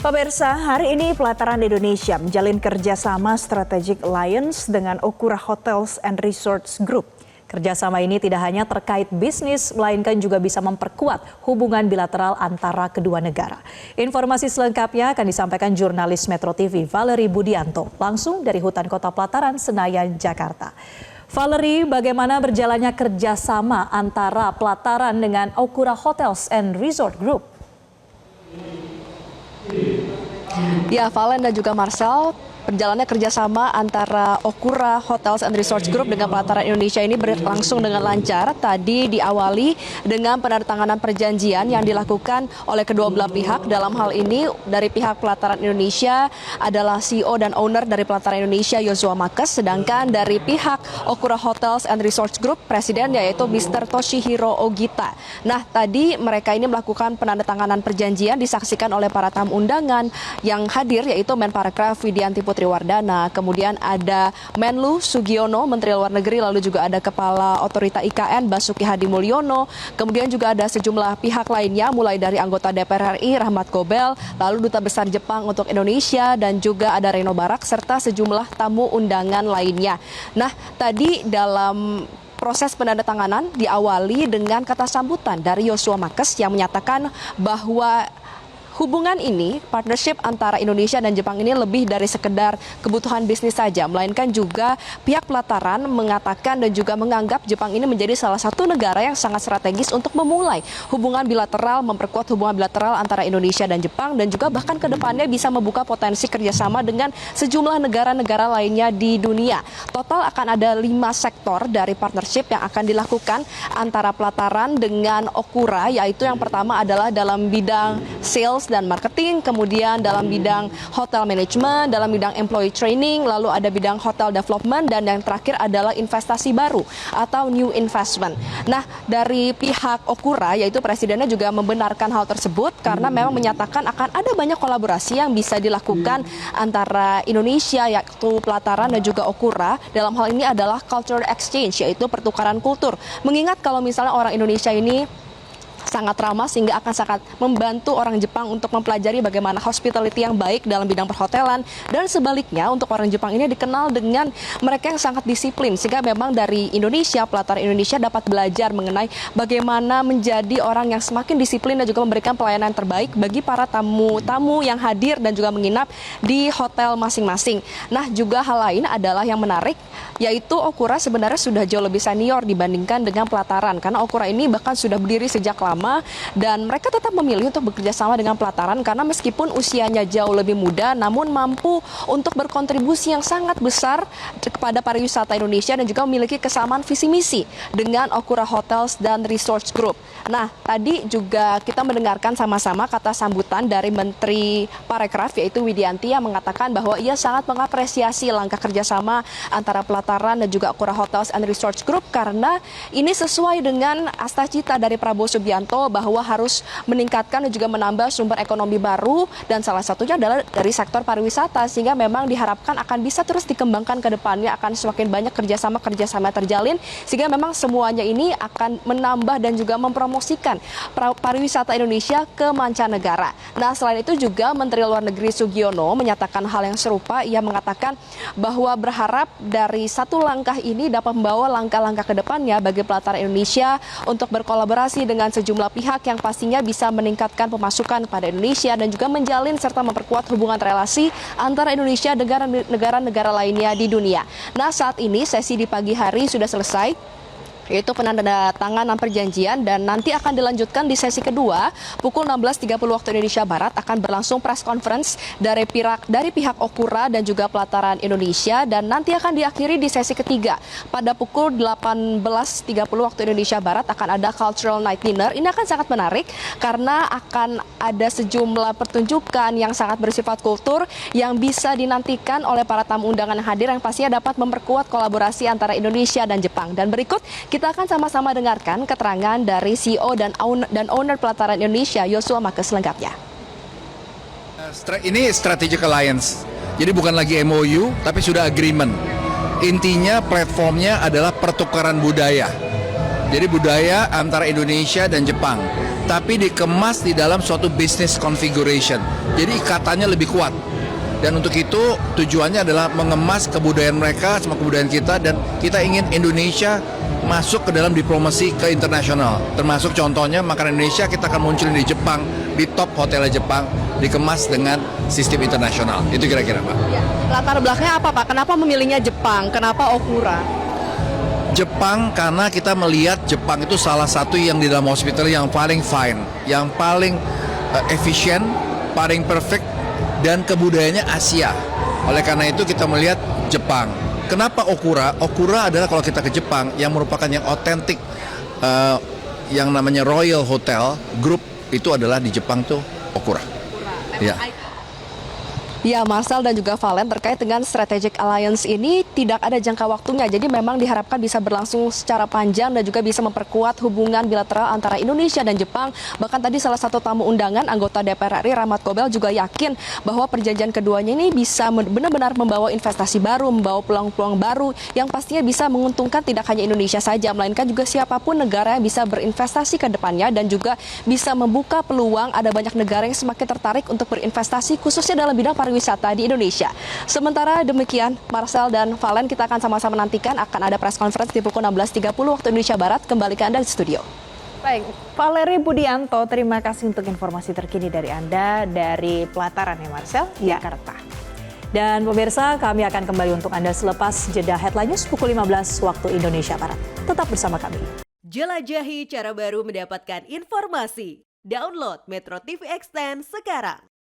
Pemirsa, hari ini Pelataran Indonesia menjalin kerjasama Strategic Alliance dengan Okura Hotels and Resorts Group. Kerjasama ini tidak hanya terkait bisnis, melainkan juga bisa memperkuat hubungan bilateral antara kedua negara. Informasi selengkapnya akan disampaikan jurnalis Metro TV Valerie Budianto, langsung dari Hutan Kota Pelataran, Senayan, Jakarta. Valerie, bagaimana berjalannya kerjasama antara Pelataran dengan Okura Hotels and Resort Group? Ya, Valen dan juga Marcel, perjalanannya kerjasama antara Okura Hotels and Resorts Group dengan Pelataran Indonesia ini berlangsung dengan lancar. Tadi diawali dengan penandatanganan perjanjian yang dilakukan oleh kedua belah pihak. Dalam hal ini dari pihak Pelataran Indonesia adalah CEO dan owner dari Pelataran Indonesia, Yoshua Makes. Sedangkan dari pihak Okura Hotels and Resorts Group, presiden yaitu Mr. Toshihiro Ogita. Nah, tadi mereka ini melakukan penandatanganan perjanjian disaksikan oleh para tamu undangan yang hadir, yaitu Menparekraf Widianti Triwardana, kemudian ada Menlu Sugiono, Menteri Luar Negeri, lalu juga ada Kepala Otorita IKN Basuki Hadi Mulyono, kemudian juga ada sejumlah pihak lainnya, mulai dari anggota DPR RI Rahmat Gobel, lalu Duta Besar Jepang untuk Indonesia, dan juga ada Reno Barak, serta sejumlah tamu undangan lainnya. Nah, tadi dalam proses penandatanganan diawali dengan kata sambutan dari Yoshua Makes yang menyatakan bahwa hubungan ini, partnership antara Indonesia dan Jepang ini lebih dari sekedar kebutuhan bisnis saja, melainkan juga pihak Pelataran mengatakan dan juga menganggap Jepang ini menjadi salah satu negara yang sangat strategis untuk memulai hubungan bilateral, memperkuat hubungan bilateral antara Indonesia dan Jepang, dan juga bahkan ke depannya bisa membuka potensi kerjasama dengan sejumlah negara-negara lainnya di dunia. Total akan ada 5 sektor dari partnership yang akan dilakukan antara Pelataran dengan Okura, yaitu yang pertama adalah dalam bidang sales dan marketing, kemudian dalam bidang hotel management, dalam bidang employee training, lalu ada bidang hotel development, dan yang terakhir adalah investasi baru atau new investment. Nah, dari pihak Okura, yaitu presidennya juga membenarkan hal tersebut karena memang menyatakan akan ada banyak kolaborasi yang bisa dilakukan antara Indonesia, yaitu Pelataran dan juga Okura. Dalam hal ini adalah culture exchange, yaitu pertukaran kultur. Mengingat kalau misalnya orang Indonesia ini sangat ramah sehingga akan sangat membantu orang Jepang untuk mempelajari bagaimana hospitality yang baik dalam bidang perhotelan, dan sebaliknya untuk orang Jepang ini dikenal dengan mereka yang sangat disiplin, sehingga memang dari Indonesia, Pelataran Indonesia dapat belajar mengenai bagaimana menjadi orang yang semakin disiplin dan juga memberikan pelayanan terbaik bagi para tamu-tamu yang hadir dan juga menginap di hotel masing-masing. Nah, juga hal lain adalah yang menarik, yaitu Okura sebenarnya sudah jauh lebih senior dibandingkan dengan Pelataran, karena Okura ini bahkan sudah berdiri sejak lama, dan mereka tetap memilih untuk bekerja sama dengan Pelataran karena meskipun usianya jauh lebih muda, namun mampu untuk berkontribusi yang sangat besar kepada pariwisata Indonesia dan juga memiliki kesamaan visi misi dengan Okura Hotels dan Resorts Group. Nah, tadi juga kita mendengarkan sama-sama kata sambutan dari Menteri Parekraf, yaitu Widianti, yang mengatakan bahwa ia sangat mengapresiasi langkah kerjasama antara Pelataran dan juga Okura Hotels and Resorts Group karena ini sesuai dengan cita dari Prabowo Subianto bahwa harus meningkatkan dan juga menambah sumber ekonomi baru, dan salah satunya adalah dari sektor pariwisata, sehingga memang diharapkan akan bisa terus dikembangkan ke depannya, akan semakin banyak kerjasama terjalin, sehingga memang semuanya ini akan menambah dan juga mempromosikan pariwisata Indonesia ke mancanegara. Nah, selain itu juga Menteri Luar Negeri Sugiono menyatakan hal yang serupa. Ia mengatakan bahwa berharap dari satu langkah ini dapat membawa langkah-langkah ke depannya bagi Pelataran Indonesia untuk berkolaborasi dengan sejumlah pihak yang pastinya bisa meningkatkan pemasukan pada Indonesia dan juga menjalin serta memperkuat hubungan relasi antara Indonesia dengan negara-negara lainnya di dunia. Nah, saat ini sesi di pagi hari sudah selesai, yaitu penandatanganan perjanjian, dan nanti akan dilanjutkan di sesi kedua pukul 16.30 waktu Indonesia Barat. Akan berlangsung press conference dari pihak Okura dan juga Pelataran Indonesia, dan nanti akan diakhiri di sesi ketiga pada pukul 18.30 waktu Indonesia Barat. Akan ada cultural night dinner. Ini akan sangat menarik karena akan ada sejumlah pertunjukan yang sangat bersifat kultur yang bisa dinantikan oleh para tamu undangan yang hadir, yang pastinya dapat memperkuat kolaborasi antara Indonesia dan Jepang. Dan berikut kita akan sama-sama dengarkan keterangan dari CEO dan owner Pelataran Indonesia, Yoshua Makes, selengkapnya. Ini strategic alliance, jadi bukan lagi MOU, tapi sudah agreement. Intinya platformnya adalah pertukaran budaya. Jadi budaya antara Indonesia dan Jepang. tapi dikemas di dalam suatu business configuration. Jadi ikatannya lebih kuat. Dan untuk itu tujuannya adalah mengemas kebudayaan mereka sama kebudayaan kita, dan kita ingin Indonesia masuk ke dalam diplomasi ke internasional. Termasuk contohnya makanan Indonesia kita akan munculin di Jepang, di top hotelnya Jepang, dikemas dengan sistem internasional. Itu kira-kira, Pak. Ya. Latar belakangnya apa, Pak? Kenapa memilihnya Jepang? Kenapa Okura? Jepang karena kita melihat Jepang itu salah satu yang di dalam hospital yang paling fine, yang paling efisien, paling perfect, dan kebudayaannya Asia. Oleh karena itu kita melihat Jepang. Kenapa Okura? Okura adalah kalau kita ke Jepang yang merupakan yang otentik, yang namanya Royal Hotel Group itu adalah di Jepang tuh Okura. Ya. Ya, Marcel dan juga Valen, terkait dengan strategic alliance ini tidak ada jangka waktunya. Jadi memang diharapkan bisa berlangsung secara panjang dan juga bisa memperkuat hubungan bilateral antara Indonesia dan Jepang. Bahkan tadi salah satu tamu undangan, anggota DPR RI Rahmat Gobel, juga yakin bahwa perjanjian keduanya ini bisa benar-benar membawa investasi baru, membawa peluang-peluang baru yang pastinya bisa menguntungkan tidak hanya Indonesia saja, melainkan juga siapapun negara yang bisa berinvestasi ke depannya dan juga bisa membuka peluang. Ada banyak negara yang semakin tertarik untuk berinvestasi khususnya dalam bidang pariwisata di Indonesia. Sementara demikian, Marcel dan Valen, kita akan sama-sama nantikan akan ada press conference di pukul 16.30 waktu Indonesia Barat. Kembali ke Anda di studio. Baik, Valeri Budianto, terima kasih untuk informasi terkini dari Anda dari pelataran ya Marcel, Jakarta. Dan pemirsa, kami akan kembali untuk Anda selepas jeda Headline News pukul 15 waktu Indonesia Barat. Tetap bersama kami. Jelajahi cara baru mendapatkan informasi. Download Metro TV Extend sekarang.